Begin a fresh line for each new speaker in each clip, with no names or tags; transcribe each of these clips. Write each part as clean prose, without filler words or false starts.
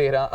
13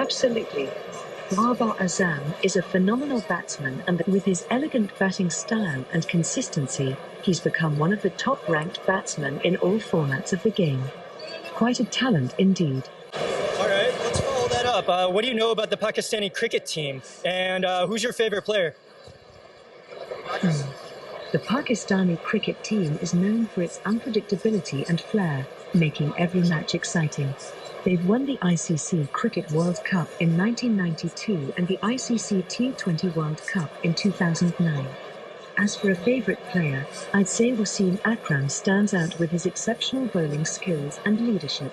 Absolutely. Babar Azam is a phenomenal batsman, and with his elegant batting style and consistency, he's become one of the top-ranked batsmen in all formats of the game. Quite a talent indeed.
All right, let's follow that up. What do you know about the Pakistani cricket team, and who's your favorite player?
The Pakistani cricket team is known for its unpredictability and flair, making every match exciting. They've won the ICC Cricket World Cup in 1992 and the ICC T20 World Cup in 2009. As for a favourite player, I'd say Wasim Akram stands out with his exceptional bowling skills and leadership.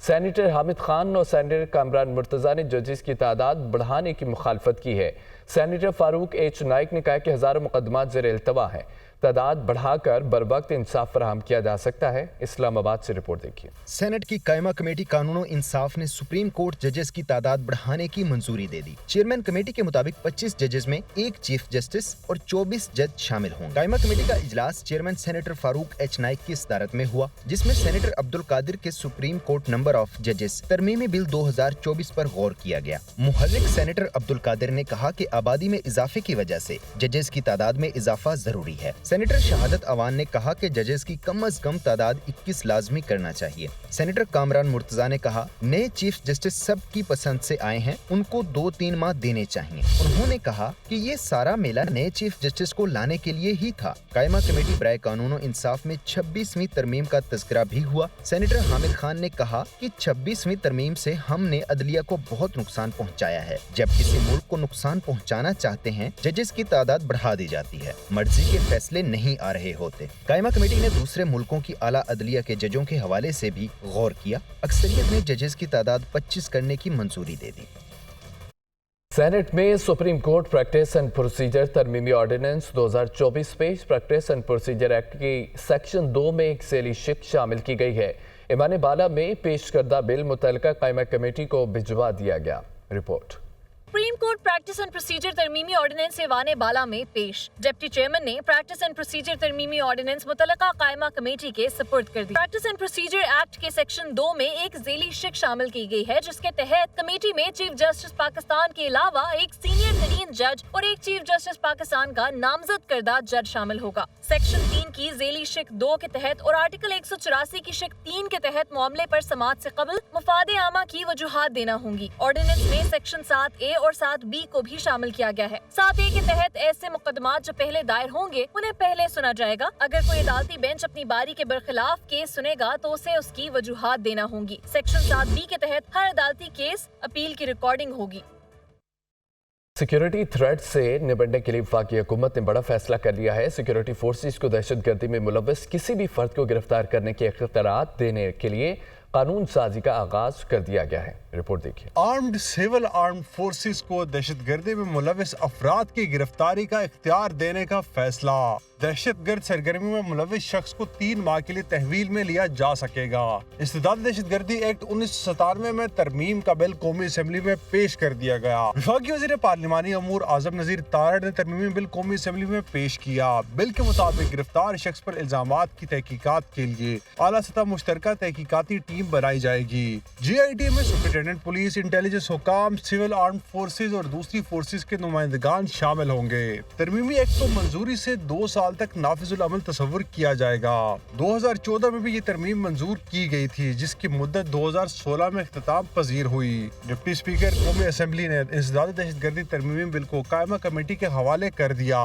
Senator Hamid Khan اور senator Kamran Murtaza نے ججز کی تعداد بڑھانے کی مخالفت کی ہے۔ سینیٹر فاروق ایچ نائک نے کہا کہ ہزاروں مقدمات زیر التوا ہیں، تعداد بڑھا کر بروقت انصاف فراہم کیا جا سکتا ہے۔ اسلام آباد سے رپورٹ دیکھیے۔
سینٹ کی قائمہ کمیٹی قانون و انصاف نے سپریم کورٹ ججز کی تعداد بڑھانے کی منظوری دے دی۔ چیئرمین کمیٹی کے مطابق 25 ججز میں ایک چیف جسٹس اور 24 جج شامل ہوں۔ قائمہ کمیٹی کا اجلاس چیئرمین سینیٹر فاروق ایچ نائک کی صدارت میں ہوا، جس میں سینیٹر عبدالقادر کے سپریم کورٹ نمبر آف ججز ترمیمی بل 2024 پر غور کیا گیا۔ محرک سینیٹر عبدالقادر نے کہا کہ آبادی میں اضافے کی وجہ سے ججز کی تعداد میں اضافہ ضروری ہے۔ سینیٹر شہادت اوان نے کہا کہ ججز کی کم از کم تعداد 21 لازمی کرنا چاہیے۔ سینیٹر کامران مرتضیٰ نے کہا نئے چیف جسٹس سب کی پسند سے آئے ہیں، ان کو 2-3 ماہ دینے چاہیے۔ انہوں نے کہا کہ یہ سارا میلہ نئے چیف جسٹس کو لانے کے لیے ہی تھا۔ قائمہ کمیٹی برائے قانون و انصاف میں 26ویں ترمیم کا تذکرہ بھی ہوا۔ سینیٹر حامد خان نے کہا کہ 26ویں ترمیم سے ہم نے عدلیہ کو بہت نقصان پہنچایا ہے۔ جب کسی ملک کو نقصان پہنچانا چاہتے ہیں، ججز کی تعداد بڑھا دی جاتی ہے، مرضی کے فیصلے نہیں آ رہے ہوتے۔ قائمہ کمیٹی نے دوسرے ملکوں کی اعلیٰ عدلیہ کے ججوں کے حوالے سے بھی غور کیا۔ اکثریت نے ججز کی تعداد 25 کرنے کی منظوری دے دی۔
سینٹ میں supreme court practice and procedure ترمیمی آرڈیننس 2024 پیش۔ پریکٹس اینڈ پروسیجر ایکٹ کی سیکشن 2 میں ایک ذیلی شق شامل کی گئی ہے۔ ایوان بالا میں پیش کردہ بل متعلقہ قائمہ کمیٹی کو بھجوا دیا گیا۔ Report.
Supreme court practice and procedure ترمیمی آرڈیننس ایوان بالا میں پیش۔ ڈپٹی چیئرمین نے پریکٹس اینڈ پروسیجر ترمیمی آرڈیننس متعلقہ قائمہ کمیٹی کے سپرد کر دی۔ پریکٹس اینڈ پروسیجر ایکٹ کے سیکشن 2 میں ایک ذیلی شق شامل کی گئی ہے، جس کے تحت کمیٹی میں چیف جسٹس پاکستان کے علاوہ ایک سینئر ترین جج اور ایک چیف جسٹس پاکستان کا نامزد کردہ جج شامل ہوگا۔ سیکشن 3 کی ذیلی شق 2 کے تحت اور آرٹیکل 184 کی شق 3 کے تحت معاملے پر سماعت سے قبل مفاد عامہ کی وجوہات دینا ہوں گی۔ آرڈیننس میں سیکشن 7A اور 7B کو بھی شامل کیا گیا ہے۔ 7A کے تحت ایسے مقدمات جو پہلے دائر ہوں گے انہیں پہلے سنا جائے گا۔ اگر کوئی عدالتی بینچ اپنی باری کے برخلاف کیس سنے گا تو اسے اس کی وجوہات دینا ہوں گی۔ سیکشن 7B کے تحت ہر عدالتی کیس اپیل کی ریکارڈنگ ہوگی۔
سیکیورٹی تھریٹ سے نمٹنے کے لیے وفاقی حکومت نے بڑا فیصلہ کر لیا ہے۔ سیکیورٹی فورسز کو دہشت گردی میں ملوث کسی بھی فرد کو گرفتار کرنے کے اختیارات دینے کے لیے قانون سازی کا آغاز کر دیا گیا ہے۔ رپورٹ دیکھیے۔
سول آرمڈ فورسز کو دہشت گردی میں ملوث افراد کی گرفتاری کا اختیار دینے کا فیصلہ۔ دہشت گرد سرگرمی میں ملوث شخص کو 3 ماہ کے لیے تحویل میں لیا جا سکے گا۔ استداد دہشت گردی ایکٹ 1997 میں ترمیم کا بل قومی اسمبلی میں پیش کر دیا گیا۔ وفاقی وزیر پارلیمانی امور اعظم نذیر تارڑ نے ترمیمی بل قومی اسمبلی میں پیش کیا۔ بل کے مطابق گرفتار شخص پر الزامات کی تحقیقات کے لیے اعلیٰ سطح مشترکہ تحقیقاتی ٹیم بنائی جائے گی۔ GIT میں سپرنٹینڈنٹ پولیس، انٹیلیجنس حکام، سول آرمڈ فورسز اور دوسری فورسز کے نمائندگان شامل ہوں گے۔ ترمیمی ایکٹ کو منظوری سے 2 سال تک نافذ العمل تصور کیا جائے گا۔ 2014 میں بھی یہ ترمیم منظور کی گئی تھی، جس کی مدت 2016 میں اختتام پذیر ہوئی۔ ڈپٹی اسپیکر قومی اسمبلی نے انسداد دہشت گردی ترمیمی بل کو قائمہ کمیٹی کے حوالے کر دیا۔